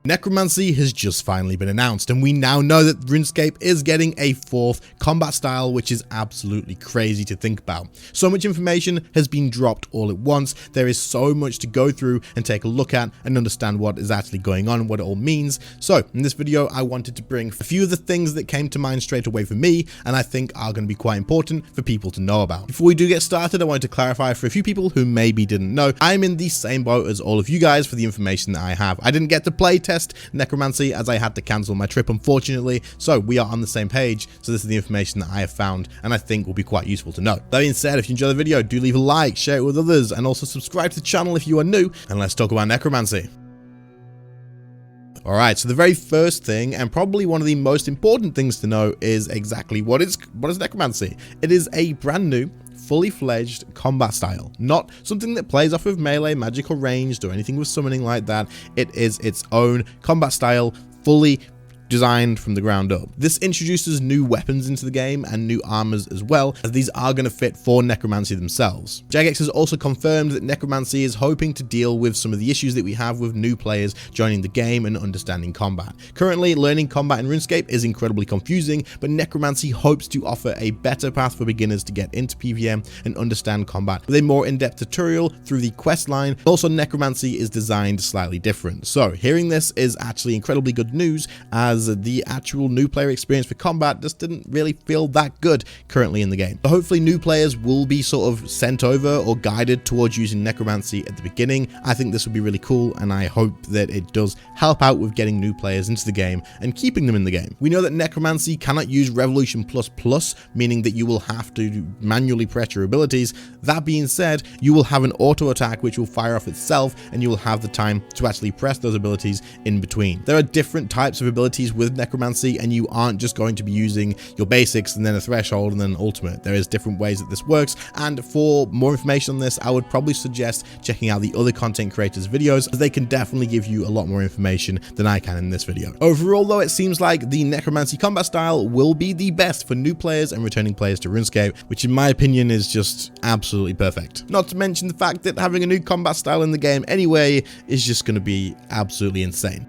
Necromancy has just finally been announced, and we now know that RuneScape is getting a fourth combat style, which is absolutely crazy to think about. So much information has been dropped all at once. There is so much to go through and take a look at and understand what is actually going on and what it all means. So in this video, I wanted to bring a few of the things that came to mind straight away for me, and I think are going to be quite important for people to know about. Before we do get started, I wanted to clarify for a few people who maybe didn't know, I'm in the same boat as all of you guys for the information that I have. I didn't get to play test Necromancy as I had to cancel my trip, unfortunately, so we are on the same page. So this is the information that I have found and I think will be quite useful to know. That being said, if you enjoy the video, do leave a like, share it with others, and also subscribe to the channel if you are new, and let's talk about Necromancy. Alright, so the very first thing, and probably one of the most important things to know, is exactly what is Necromancy. It is a brand new, fully fledged combat style, not something that plays off of melee, magic, or ranged, or anything with summoning like that. It is its own combat style, fully designed from the ground up. This introduces new weapons into the game and new armors as well, as these are going to fit for Necromancy themselves. Jagex has also confirmed that Necromancy is hoping to deal with some of the issues that we have with new players joining the game and understanding combat. Currently, learning combat in RuneScape is incredibly confusing, but Necromancy hopes to offer a better path for beginners to get into PvM and understand combat with a more in-depth tutorial through the quest line. Also, Necromancy is designed slightly different. So hearing this is actually incredibly good news, as the actual new player experience for combat just didn't really feel that good currently in the game. But hopefully new players will be sort of sent over or guided towards using Necromancy at the beginning. I think this would be really cool, and I hope that it does help out with getting new players into the game and keeping them in the game. We know that Necromancy cannot use Revolution++, meaning that you will have to manually press your abilities. That being said, you will have an auto attack which will fire off itself, and you will have the time to actually press those abilities in between. There are different types of abilities with Necromancy, and you aren't just going to be using your basics and then a threshold and then ultimate. There is different ways that this works, and for more information on this, I would probably suggest checking out the other content creators' videos, as they can definitely give you a lot more information than I can in this video. Overall though, it seems like the Necromancy combat style will be the best for new players and returning players to RuneScape, which in my opinion is just absolutely perfect. Not to mention the fact that having a new combat style in the game anyway is just going to be absolutely insane.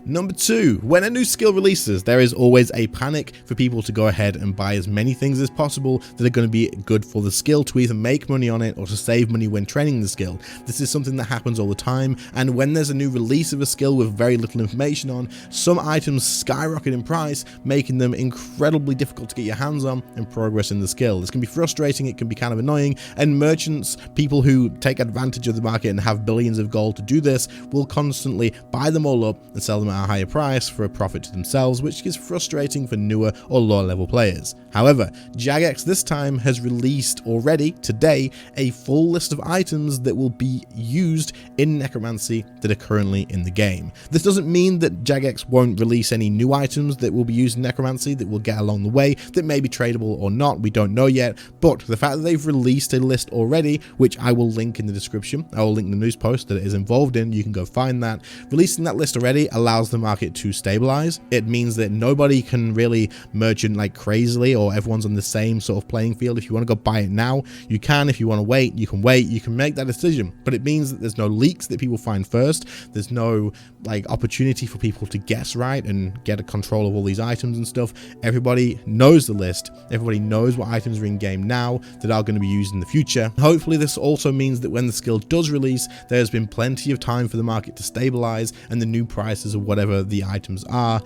Number 2, when a new skill releases, there is always a panic for people to go ahead and buy as many things as possible that are going to be good for the skill, to either make money on it or to save money when training the skill. This is something that happens all the time, and when there's a new release of a skill with very little information on, some items skyrocket in price, making them incredibly difficult to get your hands on and progress in the skill. This can be frustrating, it can be kind of annoying, and merchants, people who take advantage of the market and have billions of gold to do this, will constantly buy them all up and sell them at a higher price for a profit to themselves, which is frustrating for newer or lower level players. However, Jagex this time has released already today a full list of items that will be used in Necromancy that are currently in the game. This doesn't mean that Jagex won't release any new items that will be used in Necromancy that will get along the way, that may be tradable or not, we don't know yet, but the fact that they've released a list already, which I will link in the description, I will link the news post that it is involved in, you can go find that. Releasing that list already allows the market to stabilize. It means that nobody can really merchant like crazily, or everyone's on the same sort of playing field. If you want to go buy it now, you can. If you want to wait, you can wait. You can make that decision, but it means that there's no leaks that people find first. There's no like opportunity for people to guess right and get a control of all these items and stuff. Everybody knows the list. Everybody knows what items are in game now that are going to be used in the future. Hopefully this also means that when the skill does release, there's been plenty of time for the market to stabilize, and the new prices of whatever the items are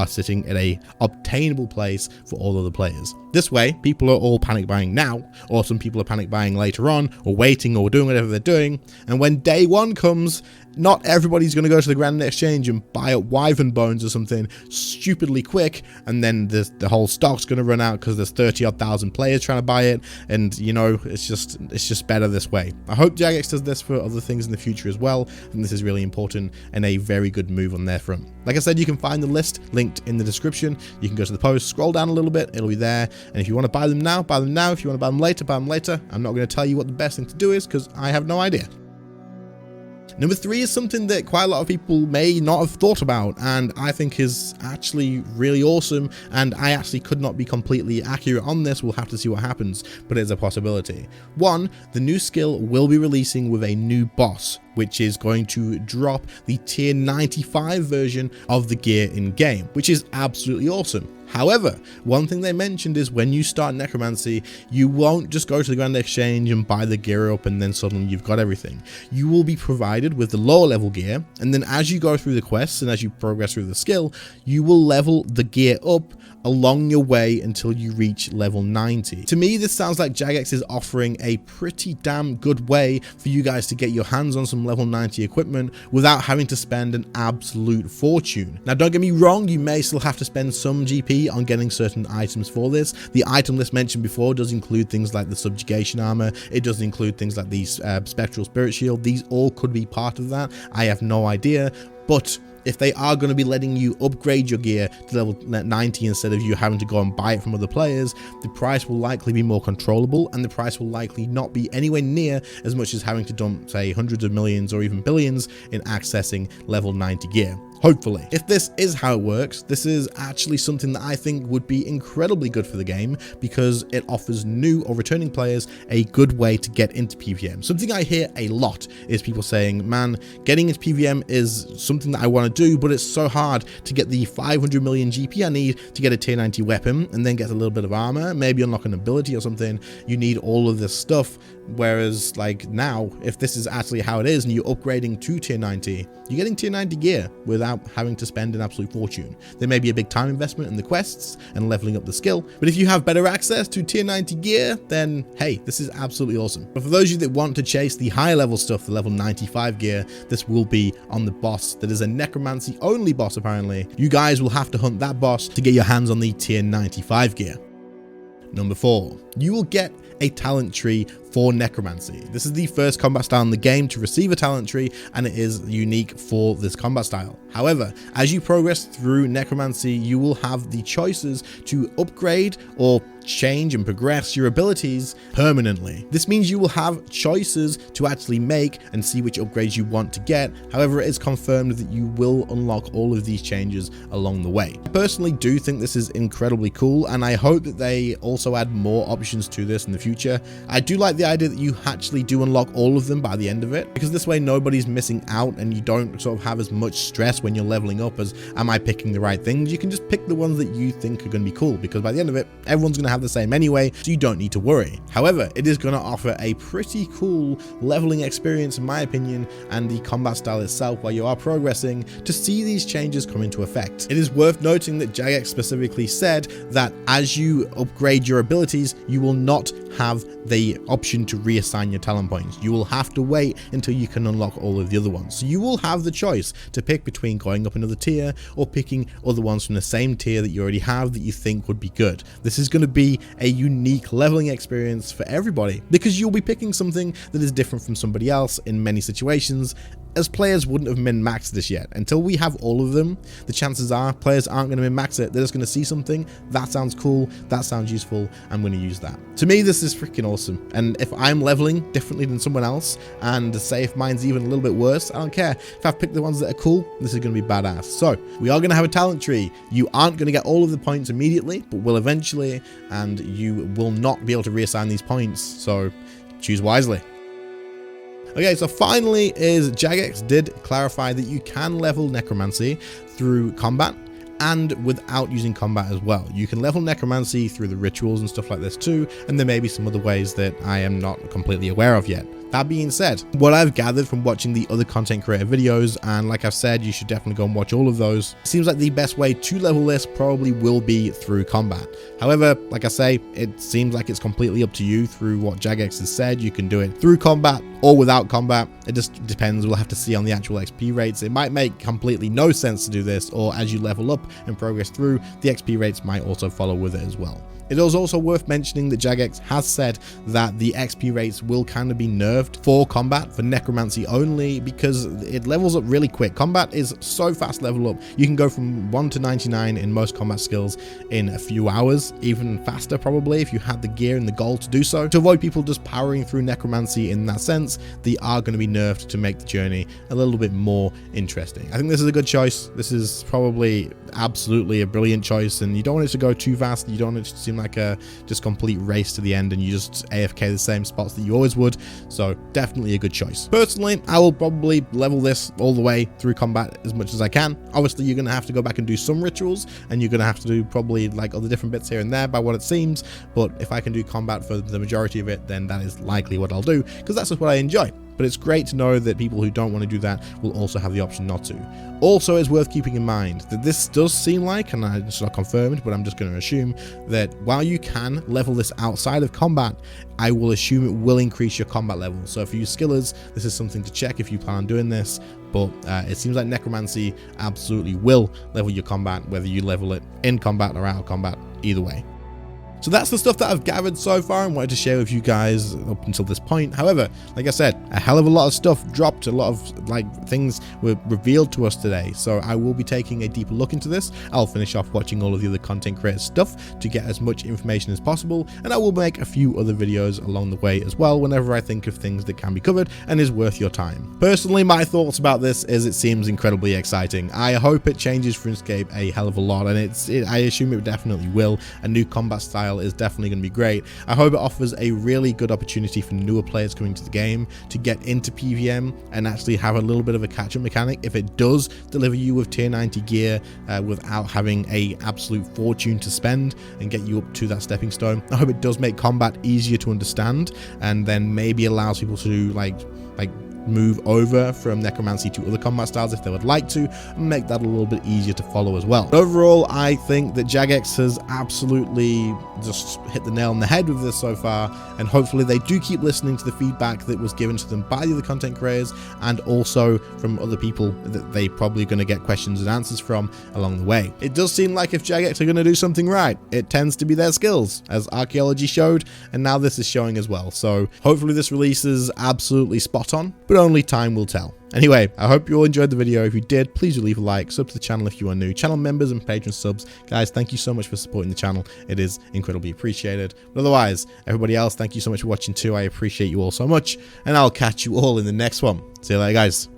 sitting at a obtainable place for all other players. This way, people are all panic buying now, or some people are panic buying later on, or waiting, or doing whatever they're doing, and when day one comes, not everybody's going to go to the Grand Exchange and buy up Wyvern Bones or something stupidly quick, and then the whole stock's going to run out because there's 30,000 players trying to buy it, and you know, it's just better this way. I hope Jagex does this for other things in the future as well, and this is really important and a very good move on their front. Like I said, you can find the list linked in the description. You can go to the post, scroll down a little bit, it'll be there, and if you want to buy them now, buy them now. If you want to buy them later, buy them later. I'm not going to tell you what the best thing to do is, because I have no idea. Number 3 is something that quite a lot of people may not have thought about, and I think is actually really awesome, and I actually could not be completely accurate on this. We'll have to see what happens, but it's a possibility. 1, the new skill will be releasing with a new boss. which is going to drop the tier 95 version of the gear in game, which is absolutely awesome. However, one thing they mentioned is when you start Necromancy, you won't just go to the Grand Exchange and buy the gear up and then suddenly you've got everything. You will be provided with the lower level gear, and then as you go through the quests and as you progress through the skill, you will level the gear up along your way until you reach level 90. To me, this sounds like Jagex is offering a pretty damn good way for you guys to get your hands on some level 90 equipment without having to spend an absolute fortune. Now, don't get me wrong, you may still have to spend some GP on getting certain items for this. The item list mentioned before does include things like the subjugation armor. It does include things like these spectral spirit shield. These all could be part of that. I have no idea, but if they are going to be letting you upgrade your gear to level 90 instead of you having to go and buy it from other players, the price will likely be more controllable, and the price will likely not be anywhere near as much as having to dump, say, hundreds of millions or even billions in accessing level 90 gear. Hopefully. If this is how it works, this is actually something that I think would be incredibly good for the game because it offers new or returning players a good way to get into PvM. Something I hear a lot is people saying, man, getting into PvM is something that I want to do, but it's so hard to get the 500 million GP I need to get a tier 90 weapon and then get a little bit of armor, maybe unlock an ability or something. You need all of this stuff. Whereas like now, if this is actually how it is and you're upgrading to tier 90, you're getting tier 90 gear without having to spend an absolute fortune. There may be a big time investment in the quests and leveling up the skill, but if you have better access to tier 90 gear, then hey, this is absolutely awesome. But for those of you that want to chase the higher level stuff, the level 95 gear, this will be on the boss that is a Necromancy only boss apparently. You guys will have to hunt that boss to get your hands on the tier 95 gear. Number 4, you will get a talent tree for Necromancy. This is the first combat style in the game to receive a talent tree, and it is unique for this combat style. However, as you progress through Necromancy, you will have the choices to upgrade or change and progress your abilities permanently. This means you will have choices to actually make and see which upgrades you want to get. However, it is confirmed that you will unlock all of these changes along the way. I personally do think this is incredibly cool, and I hope that they also add more options to this in the future. I do like the idea that you actually do unlock all of them by the end of it, because this way nobody's missing out and you don't sort of have as much stress when you're leveling up as, am I picking the right things? You can just pick the ones that you think are going to be cool, because by the end of it, everyone's going to have the same anyway, so you don't need to worry. However, it is going to offer a pretty cool leveling experience in my opinion, and the combat style itself while you are progressing to see these changes come into effect. It is worth noting that Jagex specifically said that as you upgrade your abilities, you will not have the option to reassign your talent points. You will have to wait until you can unlock all of the other ones. So you will have the choice to pick between going up another tier or picking other ones from the same tier that you already have that you think would be good. This is going to be a unique leveling experience for everybody because you'll be picking something that is different from somebody else in many situations, as players wouldn't have min-maxed this yet. Until we have all of them, the chances are players aren't going to min-max it. They're just going to see something, that sounds cool, that sounds useful, I'm going to use that. To me, this is freaking awesome. And if I'm leveling differently than someone else, and say if mine's even a little bit worse, I don't care. If I've picked the ones that are cool, this is going to be badass. So we are going to have a talent tree. You aren't going to get all of the points immediately, but will eventually, and you will not be able to reassign these points. So choose wisely. Okay, so finally is Jagex did clarify that you can level Necromancy through combat and without using combat as well. You can level Necromancy through the rituals and stuff like this too, and there may be some other ways that I am not completely aware of yet. That being said, what I've gathered from watching the other content creator videos, and like I've said, you should definitely go and watch all of those, it seems like the best way to level this probably will be through combat. However, like I say, it seems like it's completely up to you through what Jagex has said. You can do it through combat or without combat. It just depends. We'll have to see on the actual XP rates. It might make completely no sense to do this, or as you level up and progress through, the XP rates might also follow with it as well. It is also worth mentioning that Jagex has said that the XP rates will kind of be nerfed for combat, for Necromancy only, because it levels up really quick. Combat is so fast level up. You can go from 1 to 99 in most combat skills in a few hours, even faster probably if you had the gear and the gold to do so. To avoid people just powering through Necromancy in that sense, they are going to be nerfed to make the journey a little bit more interesting. I think this is a good choice. This is probably absolutely a brilliant choice, and you don't want it to go too fast. You don't want it to seem like a just complete race to the end and you just AFK the same spots that you always would. So so definitely a good choice. Personally, I will probably level this all the way through combat as much as I can. Obviously, you're going to have to go back and do some rituals, and you're going to have to do probably like other different bits here and there by what it seems, but if I can do combat for the majority of it, then that is likely what I'll do, because that's just what I enjoy. But it's great to know that people who don't want to do that will also have the option not to. Also, it's worth keeping in mind that this does seem like, and it's not confirmed, but I'm just going to assume that while you can level this outside of combat, I will assume it will increase your combat level. So for you skillers, this is something to check if you plan on doing this, but it seems like Necromancy absolutely will level your combat, whether you level it in combat or out of combat, either way. So that's the stuff that I've gathered so far and wanted to share with you guys up until this point. However, like I said, a hell of a lot of stuff dropped, a lot of things were revealed to us today. So I will be taking a deeper look into this. I'll finish off watching all of the other content creator stuff to get as much information as possible. And I will make a few other videos along the way as well whenever I think of things that can be covered and is worth your time. Personally, my thoughts about this is it seems incredibly exciting. I hope it changes RuneScape a hell of a lot, and I assume it definitely will. A new combat style is definitely going to be great. I hope it offers a really good opportunity for newer players coming to the game to get into PVM and actually have a little bit of a catch-up mechanic. If it does deliver you with tier 90 gear without having a absolute fortune to spend and get you up to that stepping stone, I hope it does make combat easier to understand and then maybe allows people to like move over from Necromancy to other combat styles if they would like to, and make that a little bit easier to follow as well. Overall, I think that Jagex has absolutely just hit the nail on the head with this so far, and hopefully they do keep listening to the feedback that was given to them by the other content creators and also from other people that they probably are going to get questions and answers from along the way. It does seem like if Jagex are going to do something right, it tends to be their skills, as archaeology showed, and now this is showing as well. So hopefully this release is absolutely spot on, but only time will tell. Anyway, I hope you all enjoyed the video. If you did, please do leave a like, sub to the channel if you are new, channel members and patron subs. Guys, thank you so much for supporting the channel. It is incredibly appreciated. But otherwise, everybody else, thank you so much for watching too. I appreciate you all so much, and I'll catch you all in the next one. See you later, guys.